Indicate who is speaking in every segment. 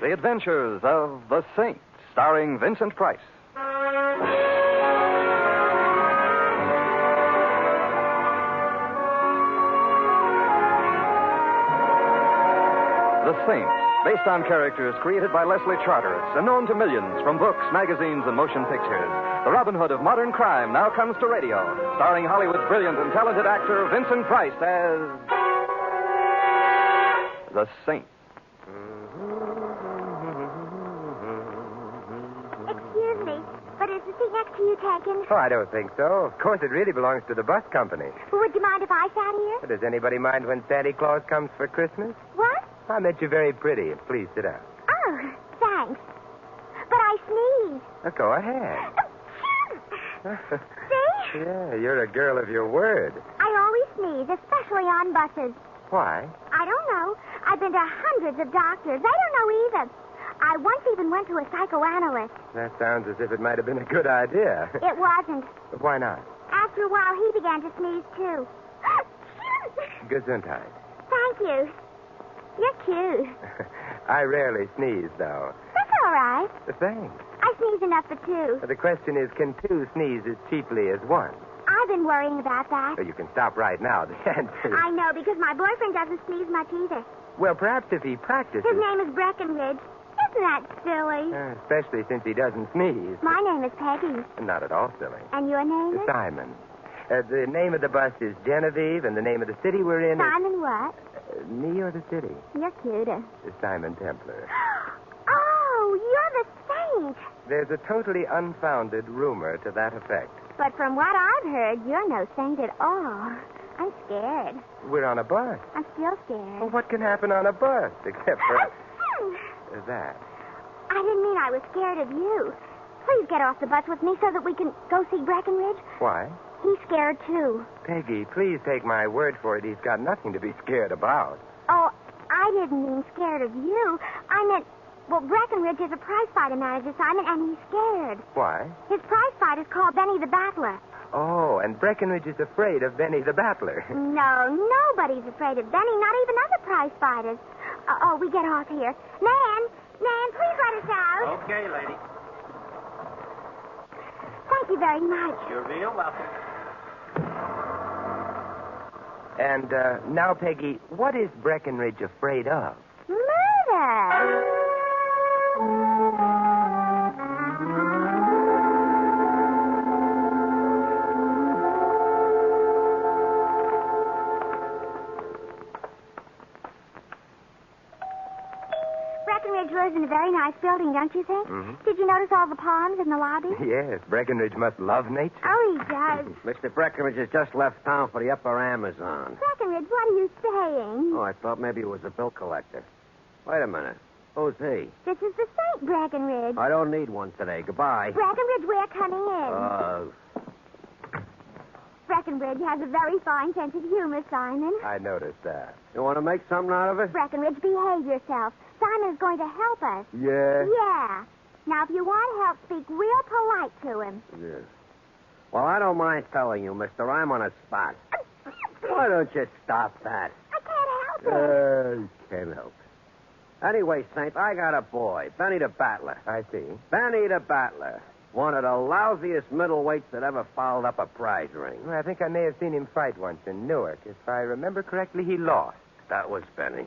Speaker 1: The Adventures of the Saint, starring Vincent Price. The Saint, based on characters created by Leslie Charteris and known to millions from books, magazines, and motion pictures. The Robin Hood of modern crime now comes to radio, starring Hollywood's brilliant and talented actor Vincent Price as the Saint.
Speaker 2: Excuse me, but is the seat next to you taken?
Speaker 3: Oh, I don't think so. Of course, it really belongs to the bus company.
Speaker 2: Well, would you mind if I sat here?
Speaker 3: Does anybody mind when Santa Claus comes for Christmas?
Speaker 2: What?
Speaker 3: I met you very pretty. Please sit down.
Speaker 2: Oh, thanks. But I sneezed.
Speaker 3: Go ahead.
Speaker 2: See?
Speaker 3: Yeah, you're a girl of your word.
Speaker 2: I always sneeze, especially on buses.
Speaker 3: Why?
Speaker 2: I don't know. I've been to hundreds of doctors. They don't know either. I once even went to a psychoanalyst.
Speaker 3: That sounds as if it might have been a good idea.
Speaker 2: It wasn't.
Speaker 3: But why not?
Speaker 2: After a while, he began to sneeze, too.
Speaker 3: Gesundheit.
Speaker 2: Thank you. You're cute.
Speaker 3: I rarely sneeze, though.
Speaker 2: That's all right.
Speaker 3: Thanks.
Speaker 2: I sneeze enough for two.
Speaker 3: The question is, can two sneeze as cheaply as one?
Speaker 2: I've been worrying about that.
Speaker 3: You can stop right now. The answer is...
Speaker 2: I know, because my boyfriend doesn't sneeze much either.
Speaker 3: Well, perhaps if he practices...
Speaker 2: His name is Breckenridge. Isn't that silly?
Speaker 3: Especially since he doesn't sneeze.
Speaker 2: My name is Peggy.
Speaker 3: Not at all silly.
Speaker 2: And your name is?
Speaker 3: Simon. The name of the bus is Genevieve, and the name of the city we're in
Speaker 2: Simon what?
Speaker 3: is... me or the city?
Speaker 2: You're cuter.
Speaker 3: Simon Templar.
Speaker 2: Oh, you're the saint.
Speaker 3: There's a totally unfounded rumor to that effect.
Speaker 2: But from what I've heard, you're no saint at all. I'm scared.
Speaker 3: We're on a bus.
Speaker 2: I'm still scared.
Speaker 3: Well, what can happen on a bus, except for... that.
Speaker 2: I didn't mean I was scared of you. Please get off the bus with me so that we can go see Breckenridge.
Speaker 3: Why?
Speaker 2: He's scared, too.
Speaker 3: Peggy, please take my word for it. He's got nothing to be scared about.
Speaker 2: Oh, I didn't mean scared of you. I meant, well, Breckenridge is a prize fighter manager, Simon, and he's scared.
Speaker 3: Why?
Speaker 2: His prize fight is called Benny the Battler.
Speaker 3: Oh, and Breckenridge is afraid of Benny the Battler.
Speaker 2: No, nobody's afraid of Benny, not even other prize fighters. We get off here. Nan, please let us out.
Speaker 4: Okay, lady.
Speaker 2: Thank you very much.
Speaker 4: You're real welcome.
Speaker 3: And now, Peggy, what is Breckenridge afraid of?
Speaker 2: Murder. Breckenridge lives in a very nice building, don't you think?
Speaker 3: Mm-hmm.
Speaker 2: Did you notice all the palms in the lobby?
Speaker 3: Yes, Breckenridge must love nature.
Speaker 2: Oh, he does.
Speaker 4: Mr. Breckenridge has just left town for the upper Amazon.
Speaker 2: Breckenridge, what are you saying?
Speaker 4: Oh, I thought maybe it was a bill collector. Wait a minute. Who's he?
Speaker 2: This is the Saint, Breckenridge.
Speaker 4: I don't need one today. Goodbye.
Speaker 2: Breckenridge, we're coming in. Breckenridge has a very fine sense of humor, Simon.
Speaker 3: I noticed that.
Speaker 4: You want to make something out of it?
Speaker 2: Breckenridge, behave yourself. Simon is going to help us.
Speaker 4: Yeah?
Speaker 2: Yeah. Now, if you want help, speak real polite to him.
Speaker 4: Yeah. Well, I don't mind telling you, mister. I'm on a spot. Why don't you stop that?
Speaker 2: I can't help it.
Speaker 4: Can't help it. Anyway, Saint, I got a boy, Benny the Battler.
Speaker 3: I see.
Speaker 4: Benny the Battler. One of the lousiest middleweights that ever fouled up a prize ring.
Speaker 3: Well, I think I may have seen him fight once in Newark. If I remember correctly, he lost.
Speaker 4: That was Benny.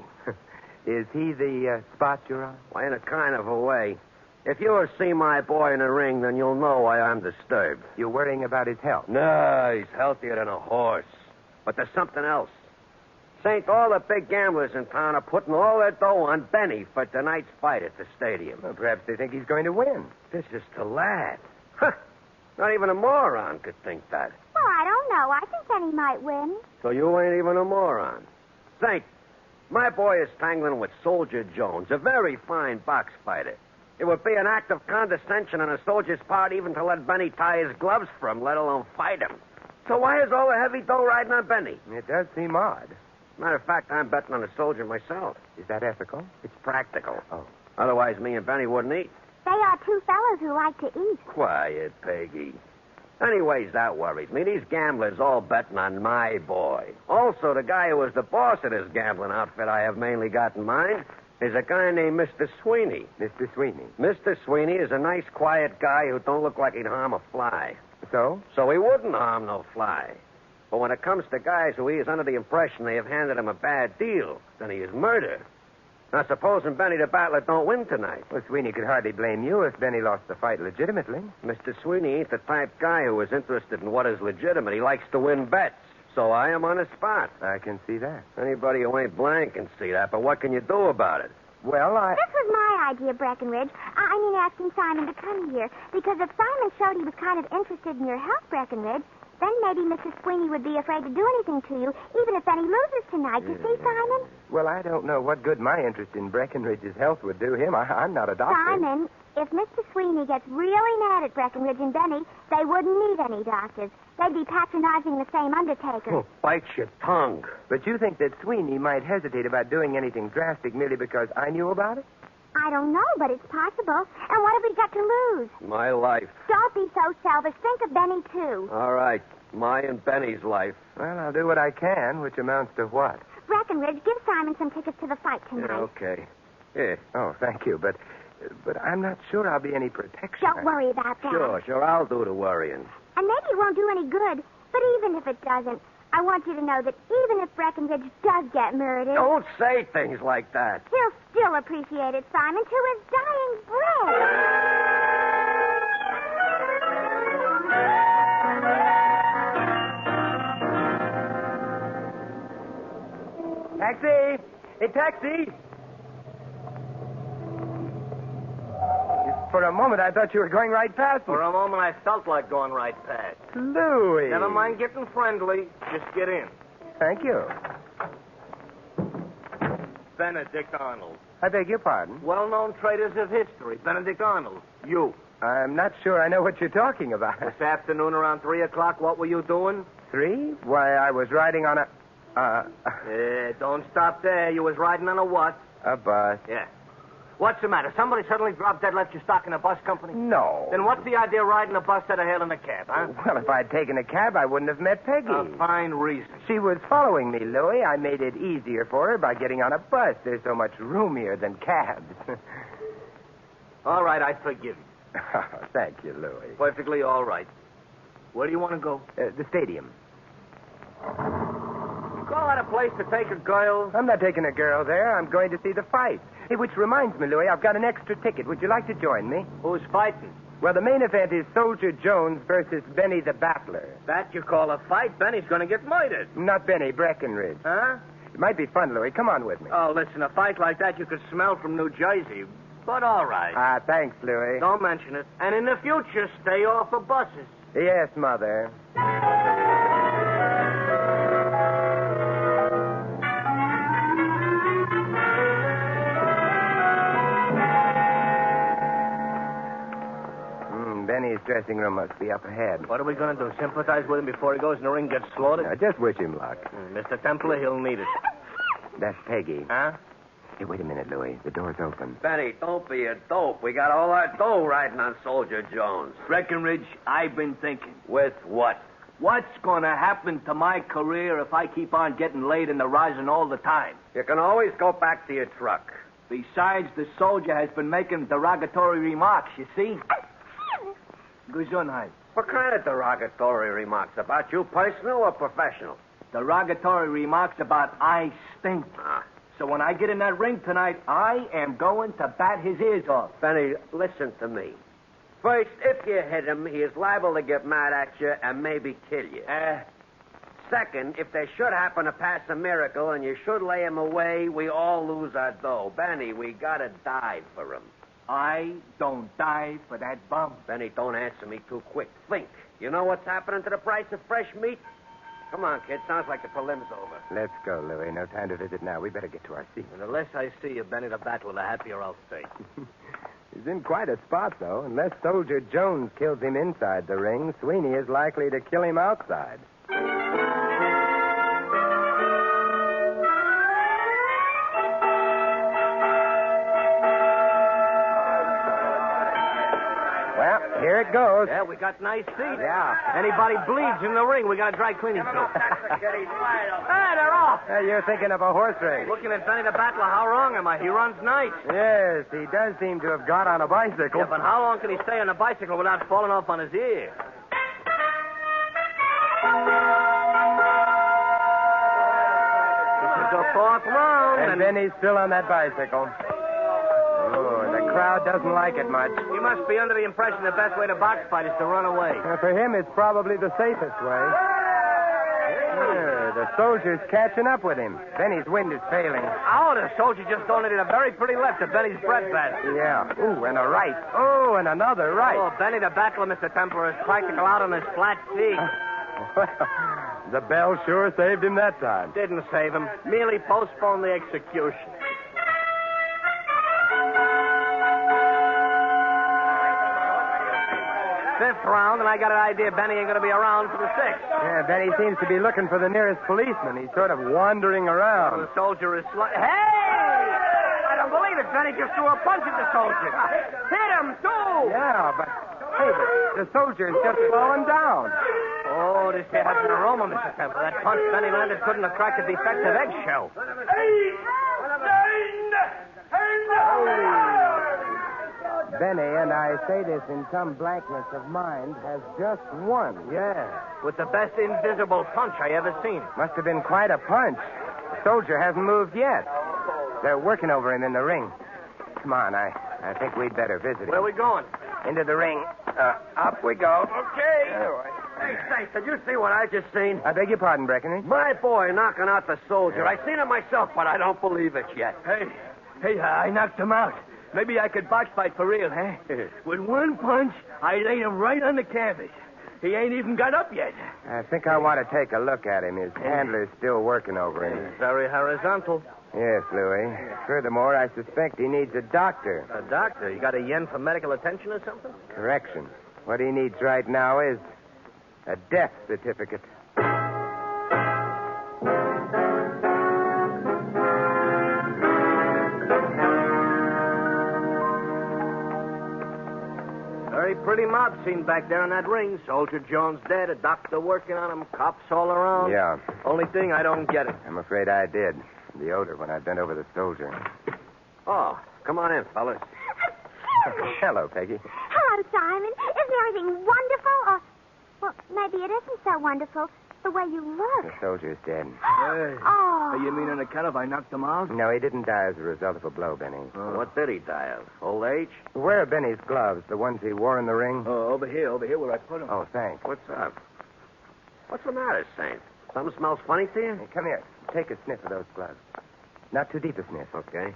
Speaker 3: Is he the spot you're on?
Speaker 4: Well, in a kind of a way. If you ever see my boy in the ring, then you'll know why I'm disturbed.
Speaker 3: You're worrying about his health.
Speaker 4: No, he's healthier than a horse. But there's something else. Saint, all the big gamblers in town are putting all their dough on Benny for tonight's fight at the stadium.
Speaker 3: Well, perhaps they think he's going to win.
Speaker 4: This is the lad. Huh. Not even a moron could think that.
Speaker 2: Well, I don't know. I think Benny might win.
Speaker 4: So you ain't even a moron. Saint, my boy is tangling with Soldier Jones, a very fine box fighter. It would be an act of condescension on a soldier's part even to let Benny tie his gloves for him, let alone fight him. So why is all the heavy dough riding on Benny?
Speaker 3: It does seem odd.
Speaker 4: Matter of fact, I'm betting on a soldier myself.
Speaker 3: Is that ethical?
Speaker 4: It's practical.
Speaker 3: Oh.
Speaker 4: Otherwise, me and Benny wouldn't eat.
Speaker 2: They are two fellows who like to eat.
Speaker 4: Quiet, Peggy. Anyways, that worries me. These gamblers all betting on my boy. Also, the guy who was the boss of this gambling outfit I have mainly got in mind is a guy named Mr. Sweeney.
Speaker 3: Mr. Sweeney.
Speaker 4: Mr. Sweeney is a nice, quiet guy who don't look like he'd harm a fly.
Speaker 3: So?
Speaker 4: So he wouldn't harm no fly. But when it comes to guys who he is under the impression they have handed him a bad deal, then he is murder. Now, supposing Benny the Battler don't win tonight.
Speaker 3: Well, Sweeney could hardly blame you if Benny lost the fight legitimately.
Speaker 4: Mr. Sweeney ain't the type guy who is interested in what is legitimate. He likes to win bets. So I am on the spot.
Speaker 3: I can see that.
Speaker 4: Anybody who ain't blind can see that, but what can you do about it?
Speaker 3: Well,
Speaker 2: This was my idea, Breckenridge. I mean, asking Simon to come here. Because if Simon showed he was kind of interested in your health, Breckenridge, then maybe Mr. Sweeney would be afraid to do anything to you, even if Benny loses tonight. You see, Simon?
Speaker 3: well, I don't know what good my interest in Breckenridge's health would do him. I'm not a doctor.
Speaker 2: Simon, if Mr. Sweeney gets really mad at Breckenridge and Benny, they wouldn't need any doctors. They'd be patronizing the same undertaker.
Speaker 4: Oh, bite your tongue.
Speaker 3: But you think that Sweeney might hesitate about doing anything drastic merely because I knew about it?
Speaker 2: I don't know, but it's possible. And what have we got to lose?
Speaker 4: My life.
Speaker 2: Don't be so selfish. Think of Benny, too.
Speaker 4: All right. My and Benny's life.
Speaker 3: Well, I'll do what I can, which amounts to what?
Speaker 2: Breckenridge, give Simon some tickets to the fight tonight.
Speaker 4: Yeah, okay. Yeah.
Speaker 3: Oh, thank you, but I'm not sure I'll be any protection.
Speaker 2: Don't worry about that.
Speaker 4: Sure. I'll do the worrying.
Speaker 2: And maybe it won't do any good. But even if it doesn't, I want you to know that even if Breckenridge does get murdered,
Speaker 4: Don't say things like that.
Speaker 2: he'll still appreciate it, Simon, to his dying breath.
Speaker 3: Taxi! Hey, taxi! For a moment, I thought you were going right past me.
Speaker 5: For a moment, I felt like going right past.
Speaker 3: Louis.
Speaker 5: Never mind getting friendly. Just get in.
Speaker 3: Thank you.
Speaker 5: Benedict Arnold.
Speaker 3: I beg your pardon.
Speaker 5: Well-known traders of history. Benedict Arnold. You.
Speaker 3: I'm not sure I know what you're talking about.
Speaker 5: This afternoon around 3 o'clock, what were you doing?
Speaker 3: 3? Why, I was riding on
Speaker 5: Don't stop there. You was riding on a what?
Speaker 3: a bus.
Speaker 5: Yeah. What's the matter? Somebody suddenly dropped dead, left you stuck in a bus company?
Speaker 3: No.
Speaker 5: Then what's the idea of riding a bus instead of hailing a cab, huh?
Speaker 3: Well, if I'd taken a cab, I wouldn't have met Peggy.
Speaker 5: A fine reason.
Speaker 3: She was following me, Louis. I made it easier for her by getting on a bus. There's so much roomier than cabs.
Speaker 5: All right, I forgive you.
Speaker 3: Thank you, Louis.
Speaker 5: Perfectly all right. Where do you want to go?
Speaker 3: The stadium.
Speaker 5: You call that a place to take a girl?
Speaker 3: I'm not taking a girl there. I'm going to see the fight. Hey, which reminds me, Louis, I've got an extra ticket. Would you like to join me?
Speaker 5: Who's fighting?
Speaker 3: Well, the main event is Soldier Jones versus Benny the Battler.
Speaker 5: That you call a fight? Benny's going to get murdered.
Speaker 3: Not Benny, Breckenridge.
Speaker 5: Huh?
Speaker 3: It might be fun, Louis. Come on with me.
Speaker 5: Oh, listen, a fight like that you could smell from New Jersey. But all right.
Speaker 3: Ah, thanks, Louis.
Speaker 5: Don't mention it. And in the future, stay off of buses.
Speaker 3: Yes, Mother. Benny's dressing room must be up ahead.
Speaker 5: What are we going to do? Sympathize with him before he goes in the ring and gets slaughtered?
Speaker 3: Now, just wish him luck.
Speaker 5: Mr. Templar, he'll need it.
Speaker 3: That's Peggy.
Speaker 5: Huh?
Speaker 3: Hey, wait a minute, Louis. The door's open.
Speaker 4: Benny, don't be a dope. We got all that dough riding on Soldier Jones.
Speaker 5: Breckenridge, I've been thinking.
Speaker 4: With what?
Speaker 5: What's going to happen to my career if I keep on getting laid in the rosin all the time?
Speaker 4: You can always go back to your truck.
Speaker 5: Besides, the soldier has been making derogatory remarks, you see? Gesundheit.
Speaker 4: What kind of derogatory remarks? About you personal or professional?
Speaker 5: Derogatory remarks about I stink.
Speaker 4: Ah.
Speaker 5: So when I get in that ring tonight, I am going to bat his ears off.
Speaker 4: Benny, listen to me. First, if you hit him, he is liable to get mad at you and maybe kill you. Second, if there should happen to pass a miracle and you should lay him away, we all lose our dough. Benny, we gotta die for him.
Speaker 5: I don't die for that bum.
Speaker 4: Benny, don't answer me too quick. Think. You know what's happening to the price of fresh meat? Come on, kid. Sounds like the prelim's over.
Speaker 3: Let's go, Louis. No time to visit now. We better get to our seats.
Speaker 5: And the less I see of Benny the Battler, the happier I'll stay.
Speaker 3: He's in quite a spot, though. Unless Soldier Jones kills him inside the ring, Sweeney is likely to kill him outside. Well, here There it goes.
Speaker 5: Yeah, we got nice seats.
Speaker 3: Yeah.
Speaker 5: Anybody bleeds in the ring, we got a dry cleaning crew. Hey, they're off.
Speaker 3: You're thinking of a horse race.
Speaker 5: Looking at Benny the Battler, how wrong am I? He runs nice.
Speaker 3: Yes, he does seem to have got on a bicycle.
Speaker 5: Yeah, but how long can he stay on a bicycle without falling off on his ear? This is the fourth round.
Speaker 3: And then he's still on that bicycle. Oh, the crowd doesn't like it much.
Speaker 5: He must be under the impression the best way to box fight is to run away.
Speaker 3: For him, it's probably the safest way. The soldier's catching up with him. Benny's wind is failing.
Speaker 5: Oh, the soldier just donated a very pretty left to Benny's breadbasket.
Speaker 3: Yeah. Ooh, and a right. Oh, and another right.
Speaker 5: Oh, Benny the Battler, Mr. Templar, is practical out on his flat feet.
Speaker 3: The bell sure saved him that time.
Speaker 5: Didn't save him. Merely postponed the execution. Fifth round, and I got an idea Benny ain't going to be around for the sixth.
Speaker 3: Yeah, Benny seems to be looking for the nearest policeman. He's sort of wandering around.
Speaker 5: The soldier is Hey! I don't believe it. Benny just threw a punch at the soldier. Hit him, too!
Speaker 3: Yeah, but the soldier's just fallen down.
Speaker 5: Oh, this here has an aroma, Mr. Templar. That punch Benny landed couldn't have cracked a defective eggshell.
Speaker 3: Benny, and I say this in some blankness of mind, has just won.
Speaker 5: Yeah, with the best invisible punch I ever seen.
Speaker 3: Must have been quite a punch. The soldier hasn't moved yet. They're working over him in the ring. Come on, I think we'd better visit him.
Speaker 5: Where are we going?
Speaker 3: Into the ring. Up we go.
Speaker 4: Okay. Hey, Saint, did you see what I just seen?
Speaker 3: I beg your pardon, Breckenridge.
Speaker 4: My boy knocking out the soldier. I seen it myself, but I don't believe it yet.
Speaker 5: Hey, I knocked him out. Maybe I could box fight for real, huh? With one punch, I laid him right on the canvas. He ain't even got up yet.
Speaker 3: I think I want to take a look at him. His handler's still working over him.
Speaker 5: He's very horizontal.
Speaker 3: Yes, Louis. Furthermore, I suspect he needs a doctor.
Speaker 5: A doctor? You got a yen for medical attention or something?
Speaker 3: Correction. What he needs right now is a death certificate.
Speaker 5: Very pretty mob scene back there in that ring. Soldier Jones dead, a doctor working on him, cops all around.
Speaker 3: Yeah.
Speaker 5: Only thing, I don't get it.
Speaker 3: I'm afraid I did. The odor when I bent over the soldier.
Speaker 4: Oh, come on in, fellas.
Speaker 3: Hello, Peggy.
Speaker 2: Hello, Simon. Isn't everything wonderful? Or, well, maybe it isn't so wonderful the way you look.
Speaker 3: The soldier's dead.
Speaker 2: Oh.
Speaker 5: You mean on account of I knocked him out?
Speaker 3: No, he didn't die as a result of a blow, Benny.
Speaker 4: What did he die of? Old age?
Speaker 3: Where are Benny's gloves? The ones he wore in the ring?
Speaker 5: Oh, over here where I put him.
Speaker 3: Oh, thanks.
Speaker 4: What's up? What's the matter, Saint? Something smells funny to you?
Speaker 3: Hey, come here. Take a sniff of those gloves. Not too deep a sniff.
Speaker 4: Okay.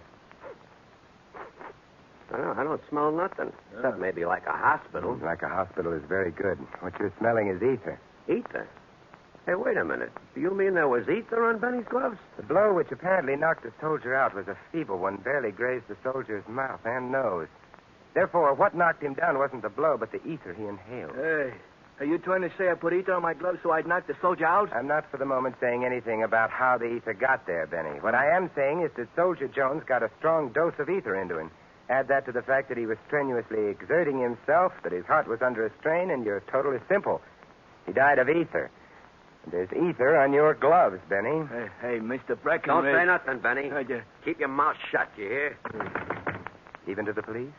Speaker 4: I don't smell nothing. Except maybe like a hospital.
Speaker 3: Like a hospital is very good. What you're smelling is ether.
Speaker 4: Ether? Hey, wait a minute. Do you mean there was ether on Benny's gloves?
Speaker 3: The blow which apparently knocked the soldier out was a feeble one, barely grazed the soldier's mouth and nose. Therefore, what knocked him down wasn't the blow, but the ether he inhaled.
Speaker 5: Hey, are you trying to say I put ether on my gloves so I'd knock the soldier out?
Speaker 3: I'm not for the moment saying anything about how the ether got there, Benny. What I am saying is that Soldier Jones got a strong dose of ether into him. Add that to the fact that he was strenuously exerting himself, that his heart was under a strain, and your total is simple. He died of ether. There's ether on your gloves, Benny.
Speaker 5: Hey, Mr. Breckenridge.
Speaker 4: Don't say nothing, Benny.
Speaker 5: Yeah.
Speaker 4: Keep your mouth shut, you hear?
Speaker 3: Even to the police?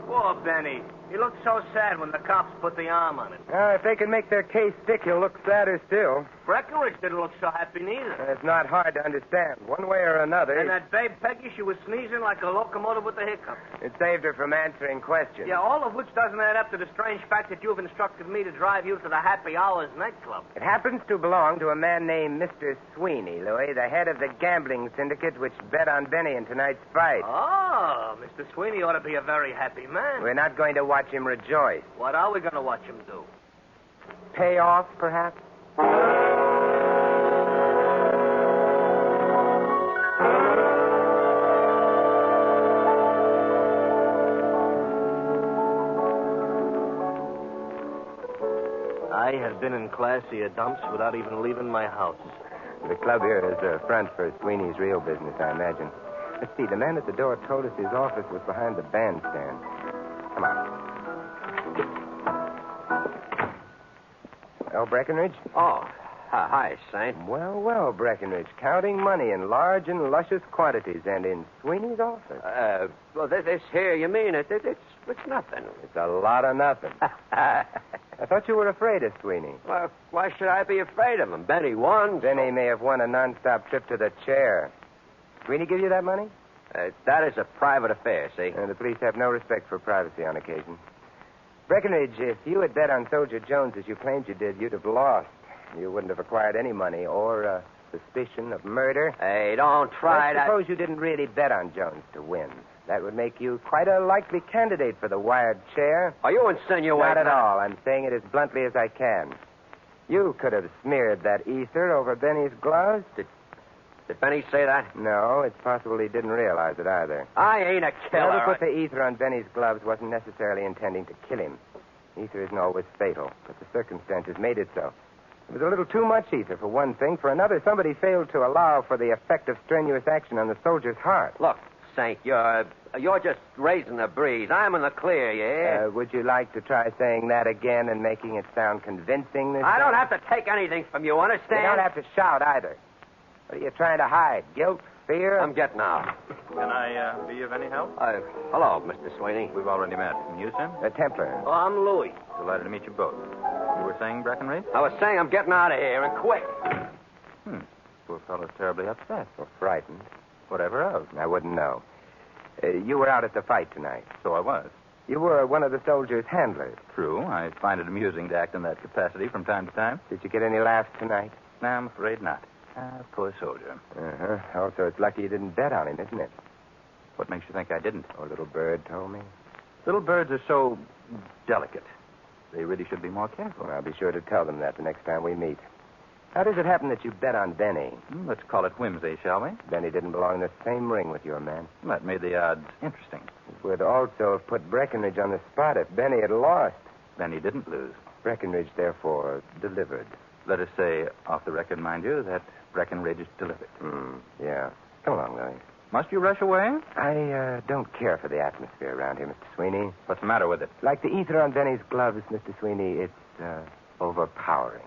Speaker 5: Poor Benny. He looked so sad when the cops put the arm on him.
Speaker 3: If they can make their case stick, he'll look sadder still.
Speaker 5: Breckenridge didn't look so happy neither.
Speaker 3: It's not hard to understand. One way or another.
Speaker 5: And that babe Peggy, she was sneezing like a locomotive with the hiccups.
Speaker 3: It saved her from answering questions.
Speaker 5: Yeah, all of which doesn't add up to the strange fact that you've instructed me to drive you to the Happy Hours nightclub.
Speaker 3: It happens to belong to a man named Mr. Sweeney, Louis, the head of the gambling syndicate which bet on Benny in tonight's fight.
Speaker 5: Oh, Mr. Sweeney ought to be a very happy man.
Speaker 3: We're not going to watch him rejoice.
Speaker 5: What are we going to watch him do?
Speaker 3: Pay off, perhaps?
Speaker 5: I have been in classier dumps without even leaving my house.
Speaker 3: The club here is a front for Sweeney's real business, I imagine. Let's see, the man at the door told us his office was behind the bandstand. Come on. Oh, Breckenridge?
Speaker 4: Oh, hi, Saint.
Speaker 3: Well, well, Breckenridge. Counting money in large and luscious quantities and in Sweeney's office.
Speaker 4: Well, this here, you mean it? It's nothing.
Speaker 3: It's a lot of nothing. I thought you were afraid of Sweeney.
Speaker 4: Well, why should I be afraid of him? Benny won.
Speaker 3: Benny may have won a non-stop trip to the chair. Sweeney give you that money?
Speaker 4: That is a private affair, see?
Speaker 3: The police have no respect for privacy on occasion. Breckenridge, if you had bet on Soldier Jones as you claimed you did, you'd have lost. You wouldn't have acquired any money or suspicion of murder.
Speaker 4: Hey, don't try to...
Speaker 3: Suppose you didn't really bet on Jones to win. That would make you quite a likely candidate for the wired chair.
Speaker 4: Are you insinuating...
Speaker 3: Not at all. I'm saying it as bluntly as I can. You could have smeared that ether over Benny's gloves.
Speaker 4: Did Benny say that?
Speaker 3: No, it's possible he didn't realize it either.
Speaker 4: I ain't a killer.
Speaker 3: Whoever put the ether on Benny's gloves wasn't necessarily intending to kill him. Ether isn't always fatal, but the circumstances made it so. It was a little too much ether, for one thing. For another, somebody failed to allow for the effect of strenuous action on the soldier's heart.
Speaker 4: Look, Saint, you're just raising the breeze. I'm in the clear, yeah?
Speaker 3: Would you like to try saying that again and making it sound convincing this
Speaker 4: I
Speaker 3: time?
Speaker 4: don't have to take anything from you, understand?
Speaker 3: You don't have to shout either. What are you trying to hide? Guilt? Fear?
Speaker 4: I'm getting out.
Speaker 6: Can I be of any help?
Speaker 4: Hello, Mr. Sweeney.
Speaker 6: We've already met. And you, sir?
Speaker 3: The Templar.
Speaker 4: Oh, I'm Louis.
Speaker 6: Delighted to meet you both. You were saying, Breckenridge?
Speaker 4: I was saying I'm getting out of here, and quick.
Speaker 6: Poor fellow's terribly upset.
Speaker 3: Or frightened.
Speaker 6: Whatever of.
Speaker 3: I wouldn't know. You were out at the fight tonight.
Speaker 6: So I was.
Speaker 3: You were one of the soldiers' handlers.
Speaker 6: True. I find it amusing to act in that capacity from time to time.
Speaker 3: Did you get any laughs tonight?
Speaker 6: No, I'm afraid not. Poor soldier.
Speaker 3: Uh-huh. Also, it's lucky you didn't bet on him, isn't it?
Speaker 6: What makes you think I didn't?
Speaker 3: Oh, little bird told me.
Speaker 6: Little birds are so delicate. They really should be more careful.
Speaker 3: Well, I'll be sure to tell them that the next time we meet. How does it happen that you bet on Benny?
Speaker 6: Let's call it whimsy, shall we?
Speaker 3: Benny didn't belong in the same ring with your man.
Speaker 6: That made the odds interesting.
Speaker 3: It would also have put Breckenridge on the spot if Benny had lost.
Speaker 6: Benny didn't lose.
Speaker 3: Breckenridge, therefore, delivered.
Speaker 6: Let us say, off the record, mind you, that Breckenridge delivered.
Speaker 3: Yeah. Come along, Louis.
Speaker 6: Must you rush away?
Speaker 3: I don't care for the atmosphere around here, Mr. Sweeney.
Speaker 6: What's the matter with it?
Speaker 3: Like the ether on Benny's gloves, Mr. Sweeney, it's overpowering.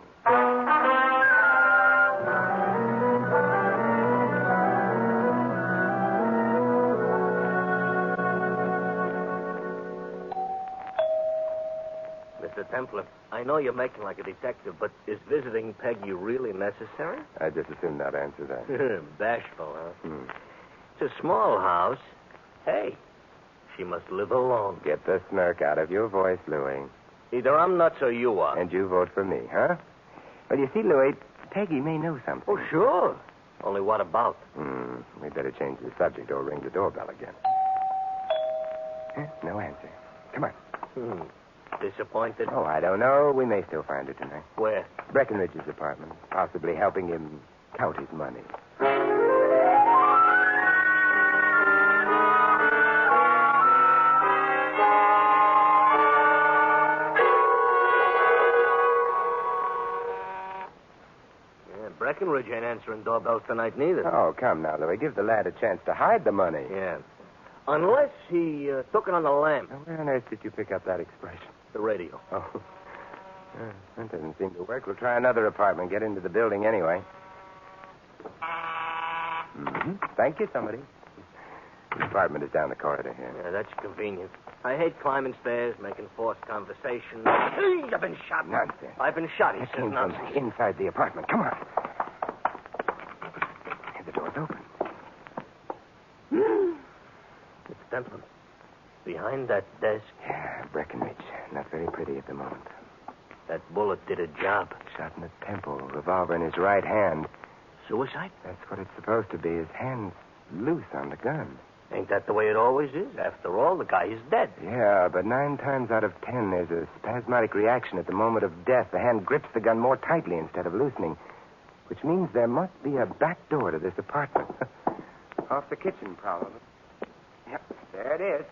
Speaker 5: Mr. Templar, I know you're making like a detective, but is visiting Peggy really necessary?
Speaker 3: I'd just as soon not answer that.
Speaker 5: Bashful, huh? It's a small house. Hey, she must live alone.
Speaker 3: Get the smirk out of your voice, Louis.
Speaker 5: Either I'm nuts or you are.
Speaker 3: And you vote for me, huh? Well, you see, Louis, Peggy may know something.
Speaker 5: Oh, sure. Only what about?
Speaker 3: We'd better change the subject or ring the doorbell again. No answer. Come on.
Speaker 5: Disappointed?
Speaker 3: Oh, I don't know. We may still find her tonight.
Speaker 5: Where?
Speaker 3: Breckenridge's apartment. Possibly helping him count his money.
Speaker 5: Breckenridge ain't answering doorbells tonight, neither.
Speaker 3: Oh, come now, Louis. Give the lad a chance to hide the money.
Speaker 5: Yeah. Unless he took it on the lamp.
Speaker 3: Now, where on earth did you pick up that expression?
Speaker 5: The radio.
Speaker 3: Oh. That doesn't seem to work. We'll try another apartment. Get into the building anyway. Thank you, somebody. The apartment is down the corridor here.
Speaker 5: Yeah, that's convenient. I hate climbing stairs, making forced conversation. I've been shot.
Speaker 3: Nonsense.
Speaker 5: I've been shot, he
Speaker 3: That
Speaker 5: says
Speaker 3: came from
Speaker 5: nonsense.
Speaker 3: inside the apartment. Come on. The door's open.
Speaker 5: It's Templar. Behind that desk.
Speaker 3: Yeah, Breckenridge. Not very pretty at the moment.
Speaker 5: That bullet did a job.
Speaker 3: Shot in the temple, revolver in his right hand.
Speaker 5: Suicide?
Speaker 3: That's what it's supposed to be. His hand's loose on the gun.
Speaker 5: Ain't that the way it always is? After all, the guy is dead.
Speaker 3: Yeah, but 9 times out of 10, there's a spasmodic reaction at the moment of death. The hand grips the gun more tightly instead of loosening, which means there must be a back door to this apartment. Off the kitchen, probably. Yep, there it is.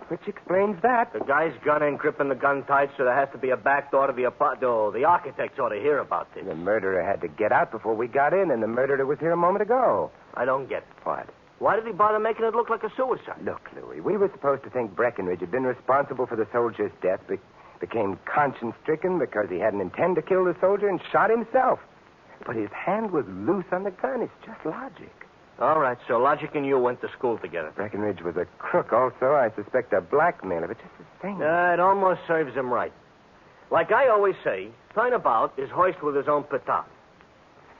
Speaker 3: Which explains that.
Speaker 5: The guy's gun ain't gripping the gun tight, so there has to be a back door to the apartment. Oh, the architects ought to hear about this.
Speaker 3: The murderer had to get out before we got in, and the murderer was here a moment ago.
Speaker 5: I don't get it.
Speaker 3: What?
Speaker 5: Why did he bother making it look like a suicide?
Speaker 3: Look, Louis, we were supposed to think Breckenridge had been responsible for the soldier's death, became conscience-stricken because he hadn't intended to kill the soldier and shot himself. But his hand was loose on the gun. It's just logic.
Speaker 5: All right, so Logic and you went to school together.
Speaker 3: Breckenridge was a crook also. I suspect a blackmailer, but just the same.
Speaker 5: It almost serves him right. Like I always say, turnabout is hoist with his own petard.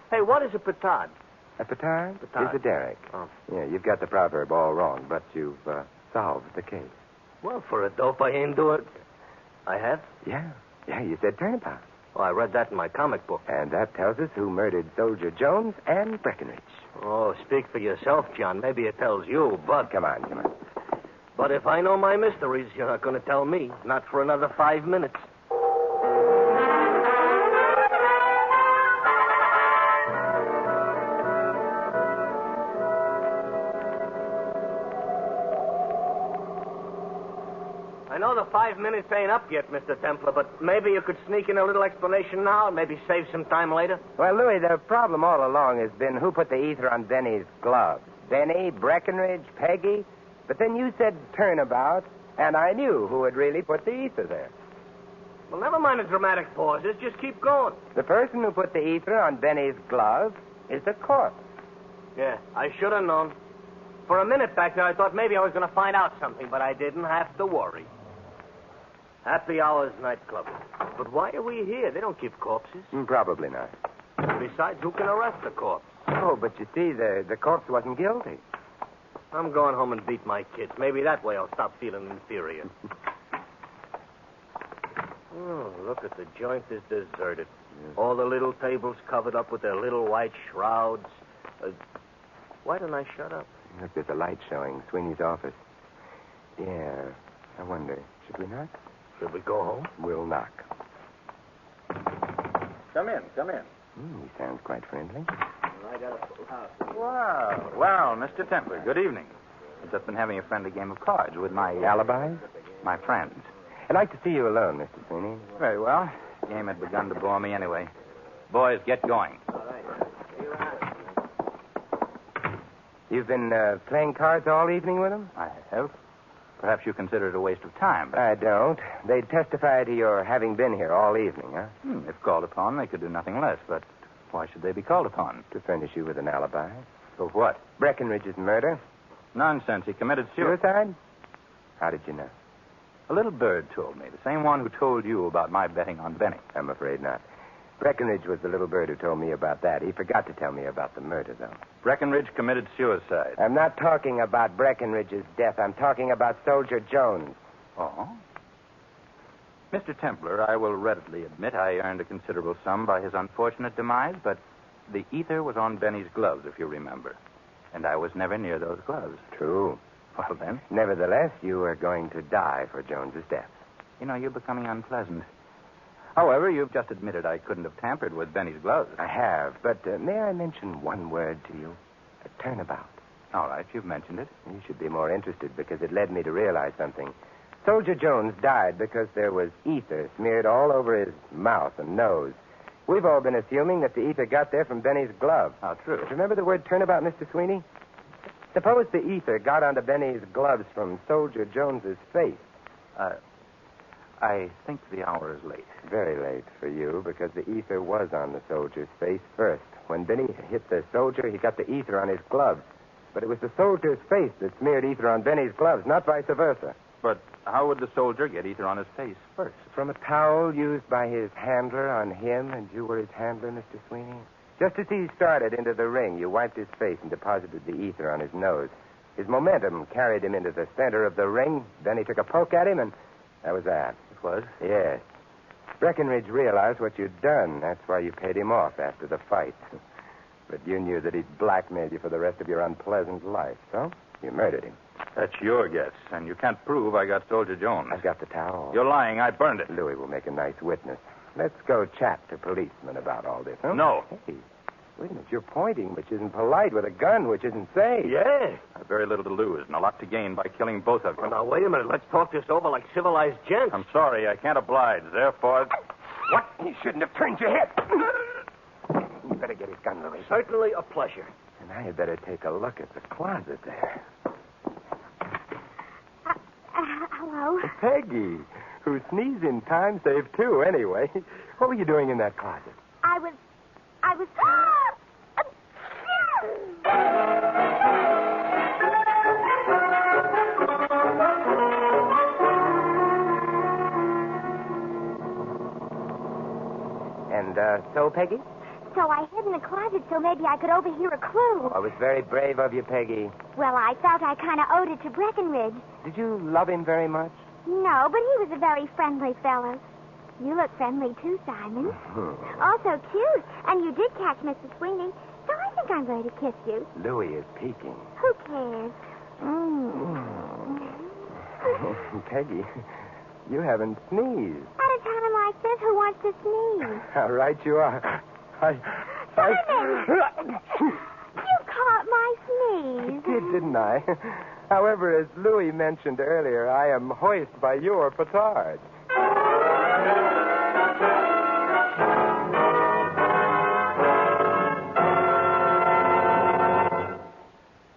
Speaker 5: Hey, what is a petard?
Speaker 3: A petard?
Speaker 5: Petard.
Speaker 3: Is a derrick.
Speaker 5: Oh.
Speaker 3: Yeah, you've got the proverb all wrong, but you've solved the case.
Speaker 5: Well, for a dope, I ain't do it. I have?
Speaker 3: Yeah, you said turnabout.
Speaker 5: Well, I read that in my comic book.
Speaker 3: And that tells us who murdered Soldier Jones and Breckenridge.
Speaker 5: Oh, speak for yourself, John. Maybe it tells you, but...
Speaker 3: Come on.
Speaker 5: But if I know my mysteries, you're not going to tell me. Not for another 5 minutes. I know the 5 minutes ain't up yet, Mr. Templar, but maybe you could sneak in a little explanation now and maybe save some time later.
Speaker 3: Well, Louis, the problem all along has been who put the ether on Benny's gloves. Benny, Breckenridge, Peggy. But then you said turnabout, and I knew who had really put the ether there.
Speaker 5: Well, never mind the dramatic pauses. Just keep going.
Speaker 3: The person who put the ether on Benny's gloves is the corpse.
Speaker 5: Yeah, I should have known. For a minute back there, I thought maybe I was going to find out something, but I didn't have to worry. Happy Hours nightclub. But why are we here? They don't keep corpses.
Speaker 3: Probably not.
Speaker 5: Besides, who can arrest the corpse?
Speaker 3: Oh, but you see, the corpse wasn't guilty.
Speaker 5: I'm going home and beat my kids. Maybe that way I'll stop feeling inferior. Oh, look at the joint is deserted. Yeah. All the little tables covered up with their little white shrouds. Why don't I shut up?
Speaker 3: Look, there's a light showing. Sweeney's office. Yeah, I wonder. Should we knock?
Speaker 5: Should we go home?
Speaker 3: We'll knock.
Speaker 6: Come in.
Speaker 3: He sounds quite friendly.
Speaker 5: I got a full house.
Speaker 6: Well, Mr. Templar, good evening. I've just been having a friendly game of cards with my...
Speaker 3: Alibis?
Speaker 6: My friends.
Speaker 3: I'd like to see you alone, Mr. Sweeney.
Speaker 6: Very well. The game had begun to bore me anyway. Boys, get going.
Speaker 5: All right.
Speaker 3: You've been playing cards all evening with them?
Speaker 6: I have. Perhaps you consider it a waste of time. But...
Speaker 3: I don't. They'd testify to your having been here all evening, huh?
Speaker 6: If called upon, they could do nothing less. But why should they be called upon?
Speaker 3: To furnish you with an alibi.
Speaker 6: For what?
Speaker 3: Breckenridge's murder.
Speaker 6: Nonsense. He committed suicide.
Speaker 3: Suicide? How did you know?
Speaker 6: A little bird told me. The same one who told you about my betting on Benny.
Speaker 3: I'm afraid not. Breckenridge was the little bird who told me about that. He forgot to tell me about the murder, though.
Speaker 6: Breckenridge committed suicide.
Speaker 3: I'm not talking about Breckenridge's death. I'm talking about Soldier Jones.
Speaker 6: Oh? Mr. Templar, I will readily admit I earned a considerable sum by his unfortunate demise, but the ether was on Benny's gloves, if you remember. And I was never near those gloves.
Speaker 3: True.
Speaker 6: Well, then.
Speaker 3: Nevertheless, you are going to die for Jones's death.
Speaker 6: You know, you're becoming unpleasant. However, you've just admitted I couldn't have tampered with Benny's gloves.
Speaker 3: I have, but may I mention one word to you? A turnabout.
Speaker 6: All right, you've mentioned it.
Speaker 3: You should be more interested because it led me to realize something. Soldier Jones died because there was ether smeared all over his mouth and nose. We've all been assuming that the ether got there from Benny's glove.
Speaker 6: How true.
Speaker 3: But remember the word turnabout, Mr. Sweeney? Suppose the ether got onto Benny's gloves from Soldier Jones's face.
Speaker 6: I think the hour is late.
Speaker 3: Very late for you, because the ether was on the soldier's face first. When Benny hit the soldier, he got the ether on his gloves. But it was the soldier's face that smeared ether on Benny's gloves, not vice versa.
Speaker 6: But how would the soldier get ether on his face first?
Speaker 3: From a towel used by his handler on him, and you were his handler, Mr. Sweeney? Just as he started into the ring, you wiped his face and deposited the ether on his nose. His momentum carried him into the center of the ring. Then he took a poke at him, and that was that.
Speaker 6: It was?
Speaker 3: Yes. Breckenridge realized what you'd done. That's why you paid him off after the fight. But you knew that he'd blackmailed you for the rest of your unpleasant life, so you murdered him.
Speaker 6: That's your guess, and you can't prove I got Soldier Jones.
Speaker 3: I've got the towel.
Speaker 6: You're lying. I burned it.
Speaker 3: Louis will make a nice witness. Let's go chat to policemen about all this, huh?
Speaker 6: No.
Speaker 3: Hey, Wait a minute, you're pointing, which isn't polite, with a gun, which isn't safe.
Speaker 5: Yeah.
Speaker 6: I've very little to lose and a lot to gain by killing both of you.
Speaker 5: Well, now, wait a minute. Let's talk this over like civilized gents.
Speaker 6: I'm sorry, I can't oblige. Therefore...
Speaker 3: What? You shouldn't have turned your head. You better get his gun, Louis.
Speaker 5: Certainly a pleasure.
Speaker 3: And I had better take a look at the closet there.
Speaker 2: Hello?
Speaker 3: Peggy, who sneezed in time saved two, anyway. What were you doing in that closet?
Speaker 2: I was...
Speaker 3: And, so, Peggy?
Speaker 2: So I hid in the closet so maybe I could overhear a clue.
Speaker 3: Oh, it was very brave of you, Peggy.
Speaker 2: Well, I felt I kind of owed it to Breckenridge.
Speaker 3: Did you love him very much?
Speaker 2: No, but he was a very friendly fellow. You look friendly, too, Simon. Also cute. And you did catch Mrs. Sweeney, so I think I'm going to kiss you.
Speaker 3: Louis is peeking.
Speaker 2: Who cares?
Speaker 3: Peggy, you haven't sneezed.
Speaker 2: At a time like this, who wants to sneeze?
Speaker 3: How right you are.
Speaker 2: Simon! You caught my sneeze.
Speaker 3: I did, didn't I? However, as Louis mentioned earlier, I am hoist by your petard.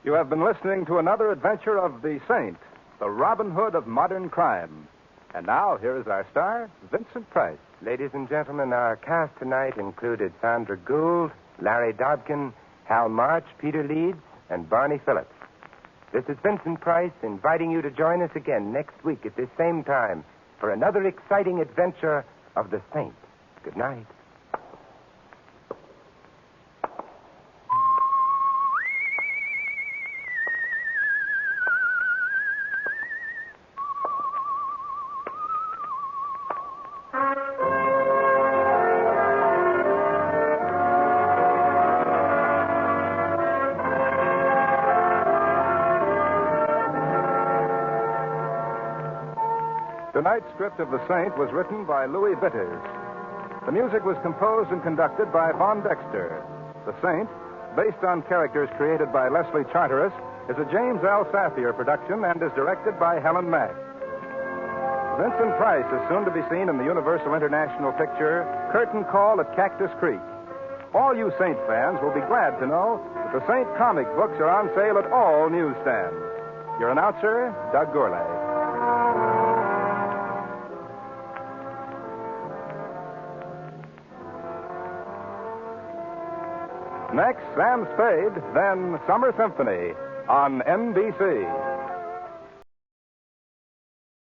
Speaker 1: You have been listening to another adventure of the Saint, the Robin Hood of modern crime. And now, here is our star, Vincent Price.
Speaker 3: Ladies and gentlemen, our cast tonight included Sandra Gould, Larry Dobkin, Hal March, Peter Leeds, and Barney Phillips. This is Vincent Price inviting you to join us again next week at this same time for another exciting adventure of the Saint. Good night.
Speaker 1: Tonight's script of The Saint was written by Louis Vitters. The music was composed and conducted by Von Dexter. The Saint, based on characters created by Leslie Charteris, is a James L. Safier production and is directed by Helen Mack. Vincent Price is soon to be seen in the Universal International picture Curtain Call at Cactus Creek. All you Saint fans will be glad to know that the Saint comic books are on sale at all newsstands. Your announcer, Doug Gourlay. Next, Sam Spade, then Summer Symphony on NBC.